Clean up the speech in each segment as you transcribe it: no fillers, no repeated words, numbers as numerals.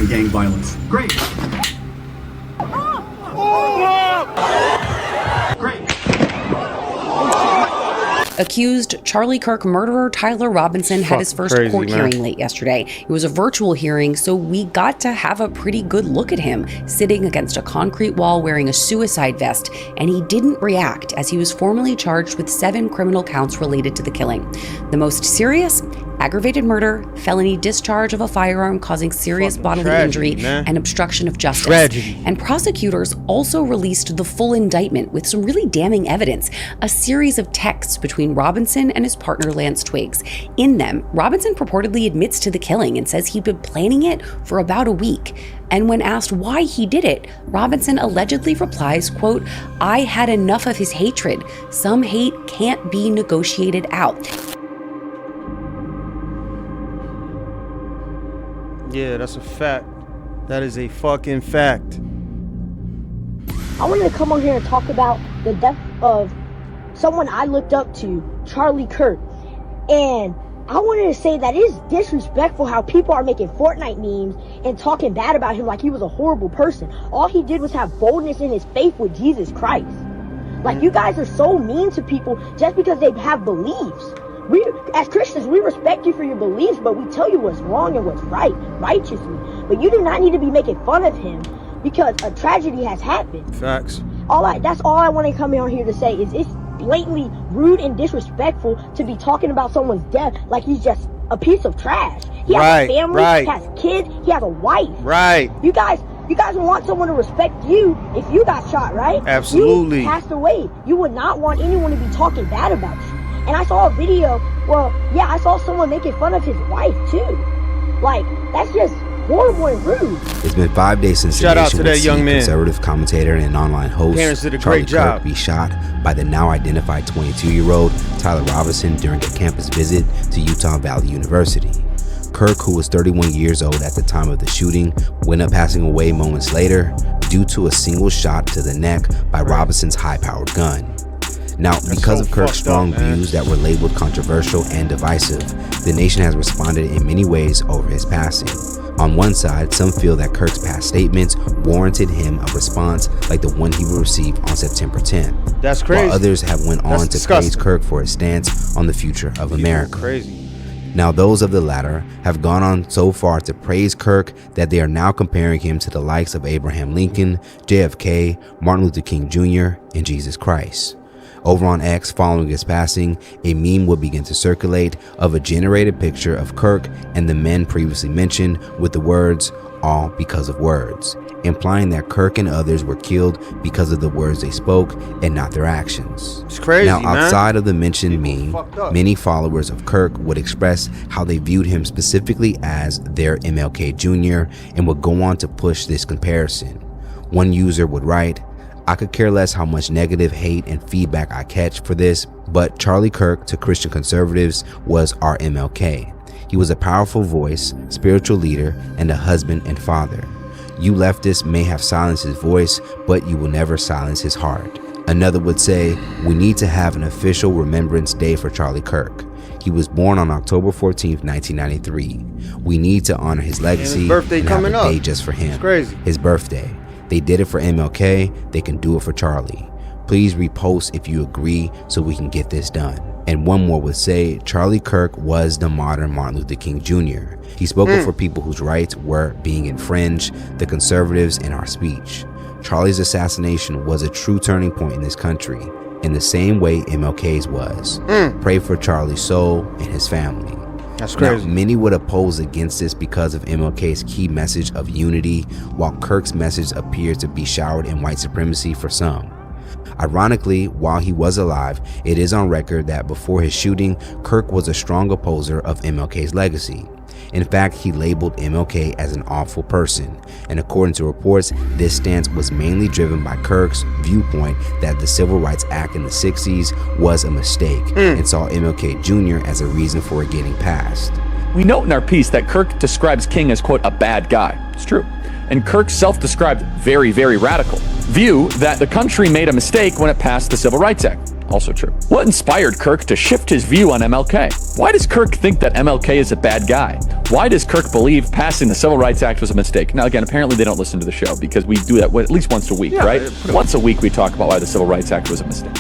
gang violence. Great. Great. Accused Charlie Kirk murderer Tyler Robinson had his first court hearing late yesterday. It was a virtual hearing, so we got to have a pretty good look at him sitting against a concrete wall wearing a suicide vest, and he didn't react as he was formally charged with 7 criminal counts related to the killing. The most serious: aggravated murder, felony discharge of a firearm causing serious bodily injury, and obstruction of justice. And prosecutors also released the full indictment with some really damning evidence, a series of texts between Robinson and his partner Lance Twiggs. In them, Robinson purportedly admits to the killing and says he'd been planning it for about a week. And when asked why he did it, Robinson allegedly replies, quote, "I had enough of his hatred. Some hate can't be negotiated out." Yeah, that's a fact. That is a fucking fact. I wanted to come on here and talk about the death of someone I looked up to, Charlie Kirk. And I wanted to say that it is disrespectful how people are making Fortnite memes and talking bad about him like he was a horrible person. All he did was have boldness in his faith with Jesus Christ. Like, you guys are so mean to people just because they have beliefs. We, as Christians, we respect you for your beliefs, but we tell you what's wrong and what's right, righteously. But you do not need to be making fun of him because a tragedy has happened. Facts. That's all I want to come on here to say is it's blatantly rude and disrespectful to be talking about someone's death like he's just a piece of trash. He has a family, he has kids, he has a wife. Right. You guys want someone to respect you if you got shot, right? Absolutely. You passed away. You would not want anyone to be talking bad about you. And I saw a video, I saw someone making fun of his wife too. Like, that's just horrible and rude. It's been 5 days since Shout out to that young man. Conservative commentator and online host Candace did a Charlie great job. Kirk be shot by the now identified 22-year-old Tyler Robinson during a campus visit to Utah Valley University. Kirk, who was 31 years old at the time of the shooting, wound up passing away moments later due to a single shot to the neck by Robinson's high-powered gun. Now, because of Kirk's strong views that were labeled controversial and divisive, the nation has responded in many ways over his passing. On one side, some feel that Kirk's past statements warranted him a response like the one he received on September 10th. That's crazy. While others have went on to praise Kirk for his stance on the future of America. Crazy. Now, those of the latter have gone on so far to praise Kirk that they are now comparing him to the likes of Abraham Lincoln, JFK, Martin Luther King Jr., and Jesus Christ. Over on X, following his passing, a meme would begin to circulate of a generated picture of Kirk and the men previously mentioned with the words, "all because of words," implying that Kirk and others were killed because of the words they spoke and not their actions. It's crazy, now, man. outside of the mentioned meme, many followers of Kirk would express how they viewed him specifically as their MLK Jr. and would go on to push this comparison. One user would write, "I could care less how much negative hate and feedback I catch for this, but Charlie Kirk to Christian conservatives was our MLK. He was a powerful voice, spiritual leader, and a husband and father. You leftists may have silenced his voice, but you will never silence his heart." Another would say, "We need to have an official Remembrance Day for Charlie Kirk. He was born on October 14th, 1993. We need to honor his legacy his birthday and have coming a up. day just for him." It's crazy. His birthday. They did it for MLK, they can do it for Charlie. Please repost if you agree so we can get this done. And one more would say, Charlie Kirk was the modern Martin Luther King Jr. He spoke up for people whose rights were being infringed, the conservatives in our speech. Charlie's assassination was a true turning point in this country, in the same way MLK's was. Pray for Charlie's soul and his family. That's crazy. Now, many would oppose against this because of MLK's key message of unity, while Kirk's message appears to be showered in white supremacy for some. Ironically, while he was alive, it is on record that before his shooting, Kirk was a strong opposer of MLK's legacy. In fact, he labeled MLK as an awful person, and according to reports, this stance was mainly driven by Kirk's viewpoint that the Civil Rights Act in the 60s was a mistake and saw MLK Jr. as a reason for it getting passed. We note in our piece that Kirk describes King as, quote, a bad guy. It's true. And Kirk's self-described very, very radical view that the country made a mistake when it passed the Civil Rights Act. Also true. What inspired Kirk to shift his view on MLK? Why does Kirk think that MLK is a bad guy? Why does Kirk believe passing the Civil Rights Act was a mistake? Now, again, apparently they don't listen to the show because we do that at least once a week, right? Once a week we talk about why the Civil Rights Act was a mistake.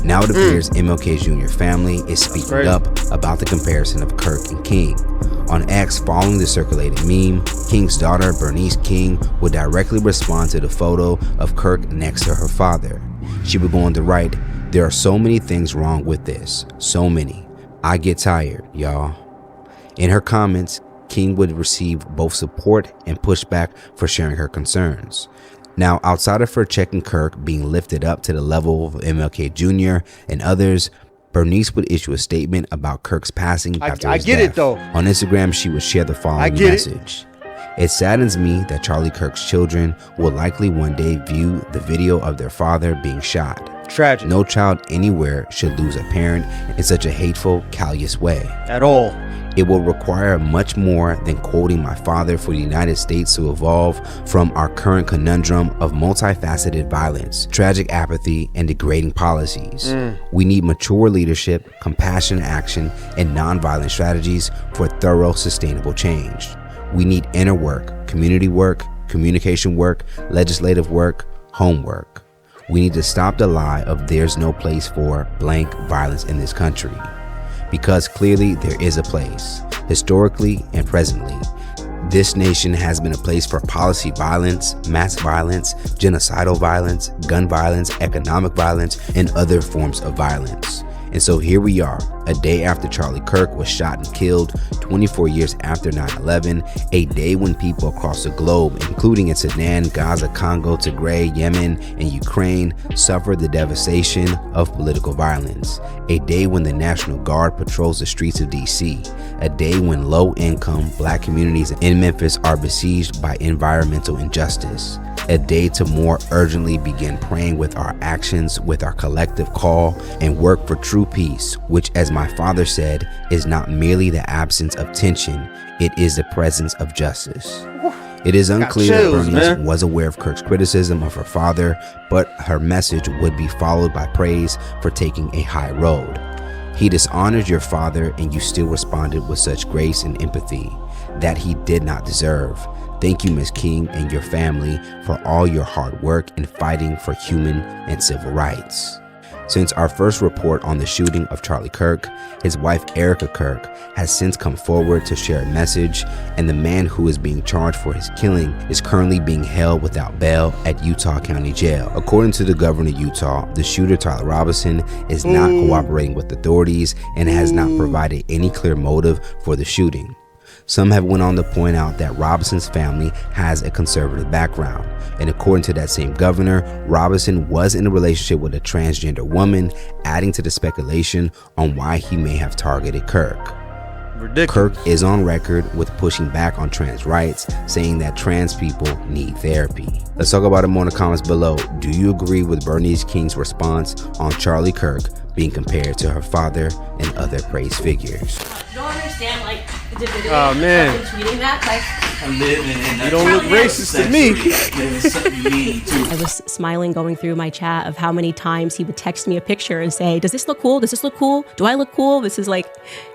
Now it appears MLK Jr. family is speaking up about the comparison of Kirk and King. On X, following the circulating meme, King's daughter, Bernice King, would directly respond to the photo of Kirk next to her father. She would go on to write, "There are so many things wrong with this. So many. I get tired, y'all." In her comments, King would receive both support and pushback for sharing her concerns. Now, outside of her checking Kirk being lifted up to the level of MLK Jr. and others, Bernice would issue a statement about Kirk's passing after his death. It though. On Instagram, she would share the following message. It saddens me that Charlie Kirk's children will likely one day view the video of their father being shot. Tragic. No child anywhere should lose a parent in such a hateful, callous way. At all. It will require much more than quoting my father for the United States to evolve from our current conundrum of multifaceted violence, tragic apathy, and degrading policies. We need mature leadership, compassionate action, and nonviolent strategies for thorough, sustainable change. We need inner work, community work, communication work, legislative work, homework. We need to stop the lie of there's no place for blank violence in this country. Because clearly there is a place, historically and presently. This nation has been a place for policy violence, mass violence, genocidal violence, gun violence, economic violence, and other forms of violence. And so here we are, a day after Charlie Kirk was shot and killed, 24 years after 9/11, a day when people across the globe, including in Sudan, Gaza, Congo, Tigray, Yemen, and Ukraine, suffered the devastation of political violence. A day when the National Guard patrols the streets of DC. A day when low-income Black communities in Memphis are besieged by environmental injustice. A day to more urgently begin praying with our actions, with our collective call, and work for true peace, which, as my father said, is not merely the absence of tension, it is the presence of justice. It is unclear if Bernice was aware of Kirk's criticism of her father, but her message would be followed by praise for taking a high road. He dishonored your father and you still responded with such grace and empathy that he did not deserve. Thank you, Ms. King, and your family for all your hard work in fighting for human and civil rights. Since our first report on the shooting of Charlie Kirk, his wife Erica Kirk has since come forward to share a message, and the man who is being charged for his killing is currently being held without bail at Utah County Jail. According to the governor of Utah, the shooter Tyler Robinson is not cooperating with authorities and has not provided any clear motive for the shooting. Some have went on to point out that Robinson's family has a conservative background. And according to that same governor, Robinson was in a relationship with a transgender woman, adding to the speculation on why he may have targeted Kirk. Ridiculous. Kirk is on record with pushing back on trans rights, saying that trans people need therapy. Let's talk about it more in the comments below. Do you agree with Bernice King's response on Charlie Kirk being compared to her father and other praise figures? I don't understand, like, the divinity Oh, man. of tweeting that. Like, You don't look racist to me. I was smiling going through my chat of how many times he would text me a picture and say, does this look cool? Does this look cool? Do I look cool? This is like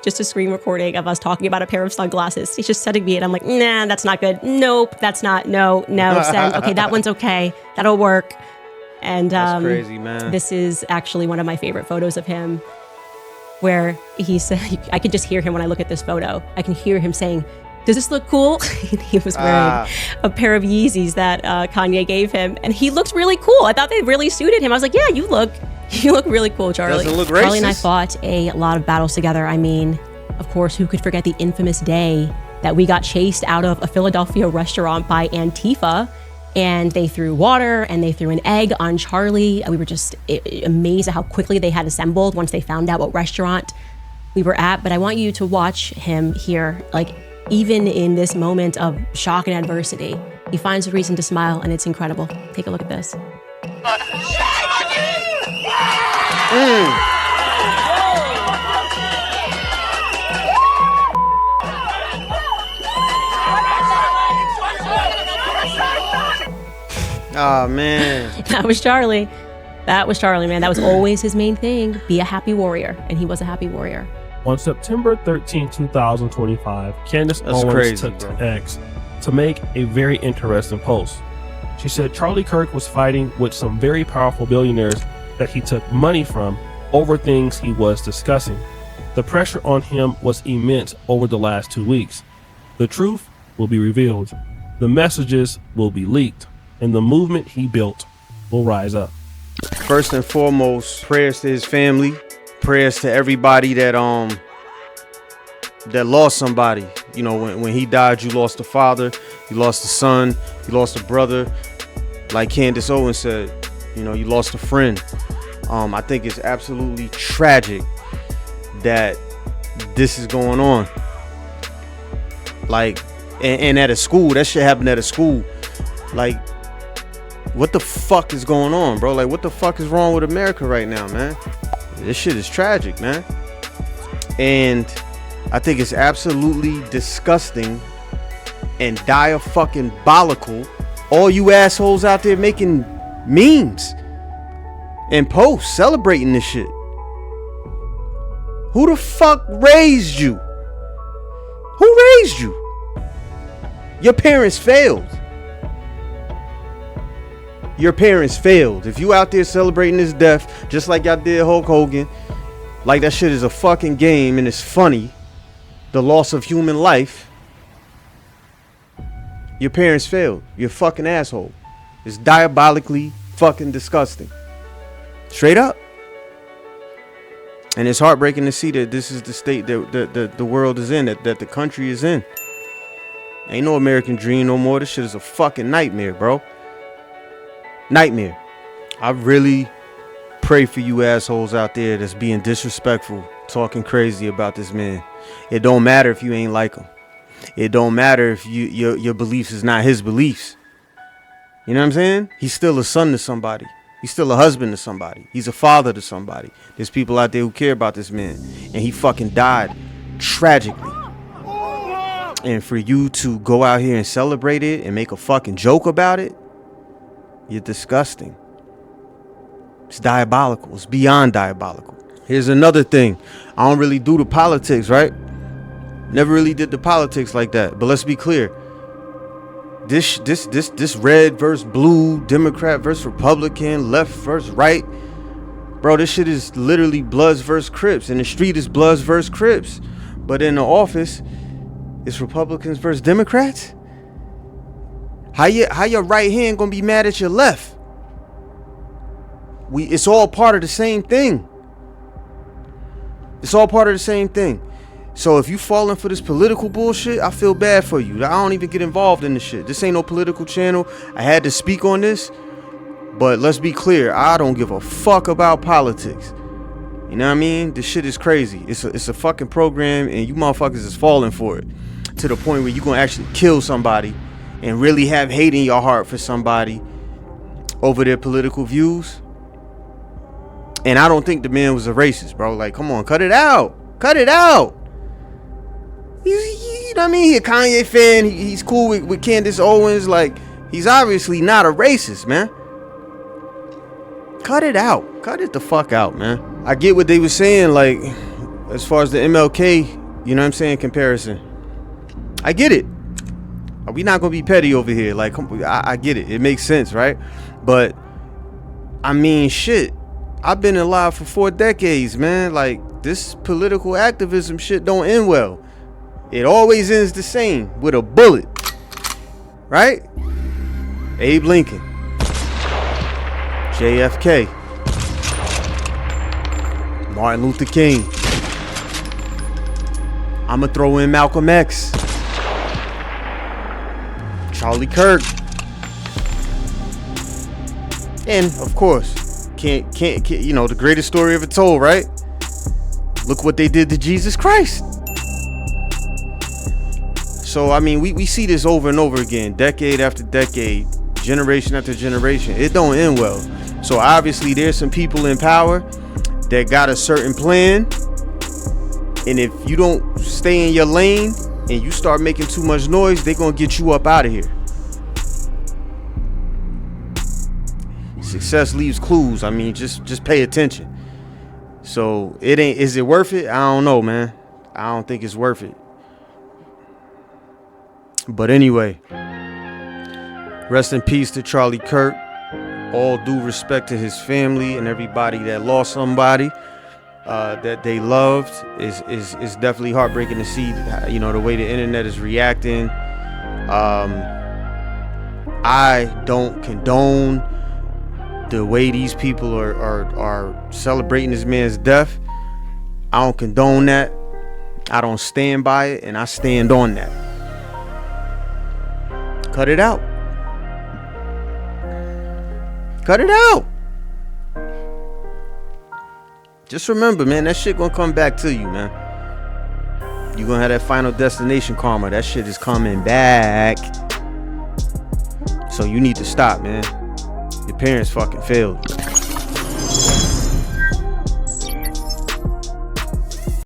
just a screen recording of us talking about a pair of sunglasses. He's just sending me it. I'm like, nah, that's not good. Nope, that's not. No, send. Okay, that one's okay. That'll work. And That's crazy, man. This is actually one of my favorite photos of him where he said, I can just hear him when I look at this photo. I can hear him saying, does this look cool? He was wearing a pair of Yeezys that Kanye gave him, and he looked really cool. I thought they really suited him. I was like, yeah, you look really cool, Charlie. Doesn't look Charlie and I racist. fought a lot of battles together. I mean, of course, who could forget the infamous day that we got chased out of a Philadelphia restaurant by Antifa, and they threw water and they threw an egg on Charlie. We were just amazed at how quickly they had assembled once they found out what restaurant we were at. But I want you to watch him here, like, even in this moment of shock and adversity, he finds a reason to smile, and it's incredible. Take a look at this. Oh, man. That was Charlie. That was Charlie, man. That was always his main thing. Be a happy warrior. And he was a happy warrior. On September 13, 2025, Candace Owens took to X to make a very interesting post. She said Charlie Kirk was fighting with some very powerful billionaires that he took money from over things he was discussing. The pressure on him was immense over the last 2 weeks. The truth will be revealed, the messages will be leaked, and the movement he built will rise up. First and foremost, prayers to his family, prayers to everybody that lost somebody. You know, when he died, you lost a father, you lost a son, you lost a brother. Like Candace Owens said, you know, you lost a friend. I think it's absolutely tragic that this is going on. Like, and at a school, that shit happened at a school. Like, what the fuck is going on, bro? Like, what the fuck is wrong with America right now, man? This shit is tragic, man. And I think it's absolutely disgusting and diabolical. All you assholes out there making memes and posts celebrating this shit. Who the fuck raised you? Who raised you? Your parents failed. Your parents failed. If you out there celebrating his death just like y'all did Hulk Hogan, like that shit is a fucking game and it's funny, the loss of human life, your parents failed. You're a fucking asshole. It's diabolically fucking disgusting. Straight up. And it's heartbreaking to see that this is the state that the world is in, that the country is in. Ain't no American dream no more. This shit is a fucking nightmare, bro. Nightmare. I really pray for you assholes out there that's being disrespectful, talking crazy about this man. It don't matter if you ain't like him. It don't matter if your beliefs is not his beliefs. You know what I'm saying? He's still a son to somebody. He's still a husband to somebody. He's a father to somebody. There's people out there who care about this man. And he fucking died tragically. And for you to go out here and celebrate it and make a fucking joke about it, you're disgusting. It's diabolical. It's beyond diabolical. Here's another thing. I don't really do the politics, right? Never really did the politics like that. But let's be clear. This red versus blue, Democrat versus Republican, left versus right. Bro, this shit is literally Bloods versus Crips. In the street is Bloods versus Crips. But in the office, it's Republicans versus Democrats. How your right hand gonna be mad at your left? It's all part of the same thing. It's all part of the same thing. So if you falling for this political bullshit, I feel bad for you. I don't even get involved in this shit. This ain't no political channel. I had to speak on this, but let's be clear. I don't give a fuck about politics. You know what I mean? This shit is crazy. It's a fucking program, and you motherfuckers is falling for it to the point where you gonna actually kill somebody and really have hate in your heart for somebody over their political views. And I don't think the man was a racist, bro. Like, come on, cut it out. Cut it out. You know what I mean? He a Kanye fan. He's cool with Candace Owens. Like, he's obviously not a racist, man. Cut it out. Cut it the fuck out, man. I get what they were saying, like, as far as the MLK, you know what I'm saying, comparison. I get it. We not gonna be petty over here. Like, I get it. It makes sense, right? But, I mean, shit. I've been alive for 4 decades, man. Like, this political activism shit don't end well. It always ends the same, with a bullet. Right? Abe Lincoln. JFK. Martin Luther King. I'ma throw in Malcolm X. Charlie Kirk. And, of course, can't you know, the greatest story ever told, right? Look what they did to Jesus Christ. So, I mean, we see this over and over again, decade after decade, generation after generation. It don't end well. So, obviously, there's some people in power that got a certain plan. And if you don't stay in your lane and you start making too much noise, they're going to get you up out of here. Success leaves clues. I mean, just pay attention. So it ain't. Is it worth it? I don't know, man. I don't think it's worth it. But anyway, rest in peace to Charlie Kirk. All due respect to his family and everybody that lost somebody that they loved. Is definitely heartbreaking to see, you know, the way the internet is reacting. I don't condone the way these people are celebrating this man's death. I don't condone that. I don't stand by it, and I stand on that. Cut it out. Cut it out. Just remember, man, that shit gonna come back to you, man. You gonna have that Final Destination karma. That shit is coming back. So you need to stop, man. Your parents fucking failed you.